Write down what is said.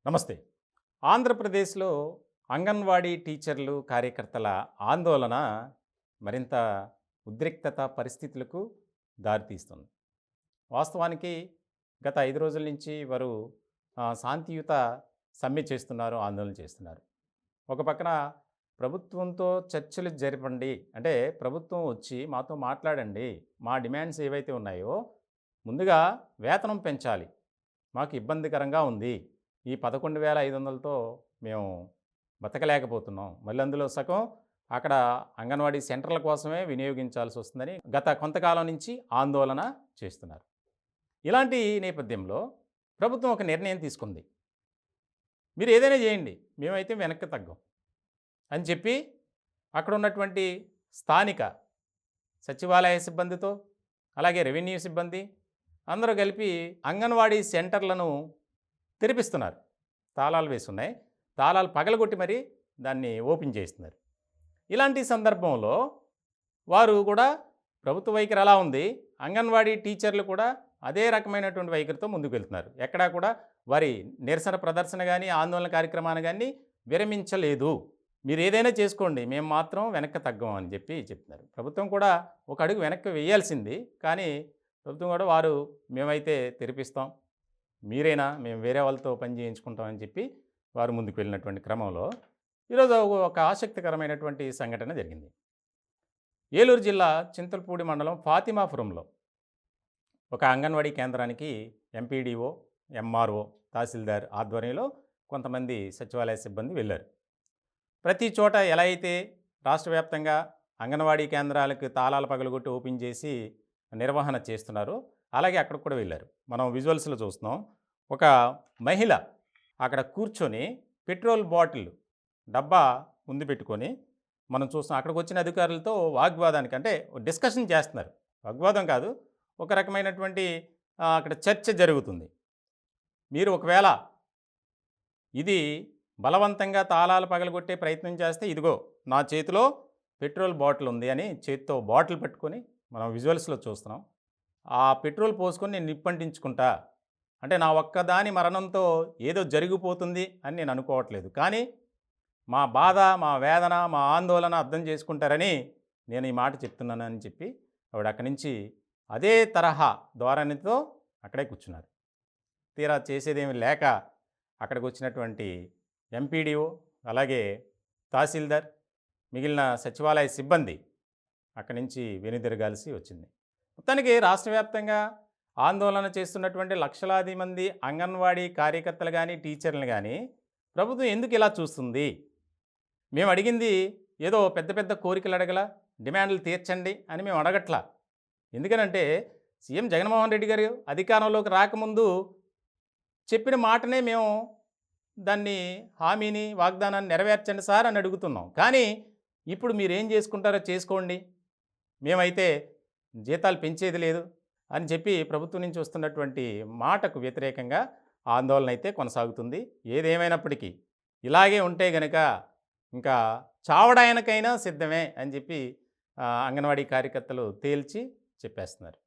నమస్తే. ఆంధ్రప్రదేశ్‌లో అంగన్వాడీ టీచర్లు, కార్యకర్తల ఆందోళన మరింత ఉద్రిక్తత పరిస్థితులకు దారితీస్తుంది. వాస్తవానికి గత 5 రోజుల నుంచి వారు శాంతియుత సమ్మె చేస్తున్నారు, ఆందోళన చేస్తున్నారు. ఒక పక్కన ప్రభుత్వంతో చర్చలు జరపండి, అంటే ప్రభుత్వం వచ్చి మాతో మాట్లాడండి, మా డిమాండ్స్ ఏవైతే ఉన్నాయో ముందుగా వేతనం పెంచాలి, మాకు ఇబ్బందికరంగా ఉంది. ఈ 11,500తో మేము బతకలేకపోతున్నాం. మళ్ళీ అందులో సగం అక్కడ అంగన్వాడీ సెంటర్ల కోసమే వినియోగించాల్సి వస్తుందని గత కొంతకాలం నుంచి ఆందోళన చేస్తున్నారు. ఇలాంటి నేపథ్యంలో ప్రభుత్వం ఒక నిర్ణయం తీసుకుంది. మీరు ఏదైనా చేయండి, మేమైతే వెనక్కి తగ్గం అని చెప్పి అక్కడ ఉన్నటువంటి స్థానిక సచివాలయ సిబ్బందితో, అలాగే రెవెన్యూ సిబ్బంది అందరూ కలిపి అంగన్వాడీ సెంటర్లను తెరిపిస్తున్నారు. తాళాలు వేసున్నాయి. తాళాలు పగలగొట్టి మరి దాన్ని ఓపెన్ చేస్తున్నారు. ఇలాంటి సందర్భంలో వారు కూడా ప్రభుత్వ వైఖరి అలా ఉంది. అంగన్వాడీ టీచర్లు కూడా అదే రకమైనటువంటి వైఖరితో ముందుకు వెళ్తున్నారు. ఎక్కడా కూడా వారి నిరసన ప్రదర్శన కానీ, ఆందోళన కార్యక్రమాన్ని కానీ విరమించలేదు. మీరు ఏదైనా చేసుకోండి, మేము మాత్రం వెనక్కి తగ్గం అని చెప్పి చెప్తున్నారు. ప్రభుత్వం కూడా ఒక అడుగు వెనక్కి వేయాల్సింది. కానీ ప్రభుత్వం కూడా వారు మేమైతే తెరిపిస్తాం, మీరైనా మేము వేరే వాళ్ళతో పని చేయించుకుంటామని చెప్పి వారు ముందుకు వెళ్ళినటువంటి క్రమంలో ఈరోజు ఒక ఆసక్తికరమైనటువంటి సంఘటన జరిగింది. ఏలూరు జిల్లా చింతలపూడి మండలం ఫాతిమాపురంలో ఒక అంగన్వాడీ కేంద్రానికి ఎంపీడీఓ, ఎంఆర్ఓ, తహసీల్దార్ ఆధ్వర్యంలో కొంతమంది సచివాలయ సిబ్బంది వెళ్ళారు. ప్రతి చోట ఎలా అయితే రాష్ట్ర వ్యాప్తంగా అంగన్వాడీ కేంద్రాలకు తాళాలు పగలగొట్టి ఓపెన్ చేసి నిర్వహణ చేస్తున్నారో అలాగే అక్కడికి కూడా వెళ్ళారు. మనం విజువల్స్లో చూస్తున్నాం. ఒక మహిళ అక్కడ కూర్చొని పెట్రోల్ బాటిల్ డబ్బా ముందు పెట్టుకొని మనం చూస్తున్నాం. అక్కడికి వచ్చిన అధికారులతో వాగ్వాదానికి, అంటే డిస్కషన్ చేస్తున్నారు. వాగ్వాదం కాదు, ఒక రకమైనటువంటి అక్కడ చర్చ జరుగుతుంది. మీరు ఒకవేళ ఇది బలవంతంగా తాళాలు పగలగొట్టే ప్రయత్నం చేస్తే ఇదిగో నా చేతిలో పెట్రోల్ బాటిల్ ఉంది అని చేతితో బాటిల్ పట్టుకొని మనం విజువల్స్లో చూస్తున్నాం. ఆ పెట్రోల్ పోసుకొని నేను నిప్పంటించుకుంటా, అంటే నా ఒక్కదాని మరణంతో ఏదో జరిగిపోతుంది అని నేను అనుకోవట్లేదు, కానీ మా బాధ, మా వేదన, మా ఆందోళన అర్థం చేసుకుంటారని నేను ఈ మాట చెప్తున్నానని చెప్పి ఆవిడ అక్కడి నుంచి అదే తరహా ధోరణితో అక్కడే కూర్చున్నారు. తీరా చేసేదేమి లేక అక్కడికి వచ్చినటువంటి ఎంపీడీఓ, అలాగే తహసీల్దార్, మిగిలిన సచివాలయ సిబ్బంది అక్కడి నుంచి వెనుదిరగాల్సి వచ్చింది. మొత్తానికి రాష్ట్ర వ్యాప్తంగా ఆందోళన చేస్తున్నటువంటి లక్షలాది మంది అంగన్వాడీ కార్యకర్తలు కానీ, టీచర్లు కానీ ప్రభుత్వం ఎందుకు ఇలా చూస్తుంది? మేము అడిగింది ఏదో పెద్ద పెద్ద కోరికలు అడగల, డిమాండ్లు తీర్చండి అని మేము అడగట్లా. ఎందుకనంటే సీఎం జగన్మోహన్ రెడ్డి గారు అధికారంలోకి రాకముందు చెప్పిన మాటనే మేము దాన్ని హామీని, వాగ్దానాన్ని నెరవేర్చండి సార్ అని అడుగుతున్నాం. కానీ ఇప్పుడు మీరేం చేసుకుంటారో చేసుకోండి, మేమైతే జీతాలు పెంచేది లేదు అని చెప్పి ప్రభుత్వం నుంచి వస్తున్నటువంటి మాటకు వ్యతిరేకంగా ఆందోళన అయితే కొనసాగుతుంది. ఏదేమైనప్పటికీ ఇలాగే ఉంటే గనక ఇంకా చావడానికైనా సిద్ధమే అని చెప్పి అంగన్వాడీ కార్యకర్తలు తేల్చి చెప్పేస్తున్నారు.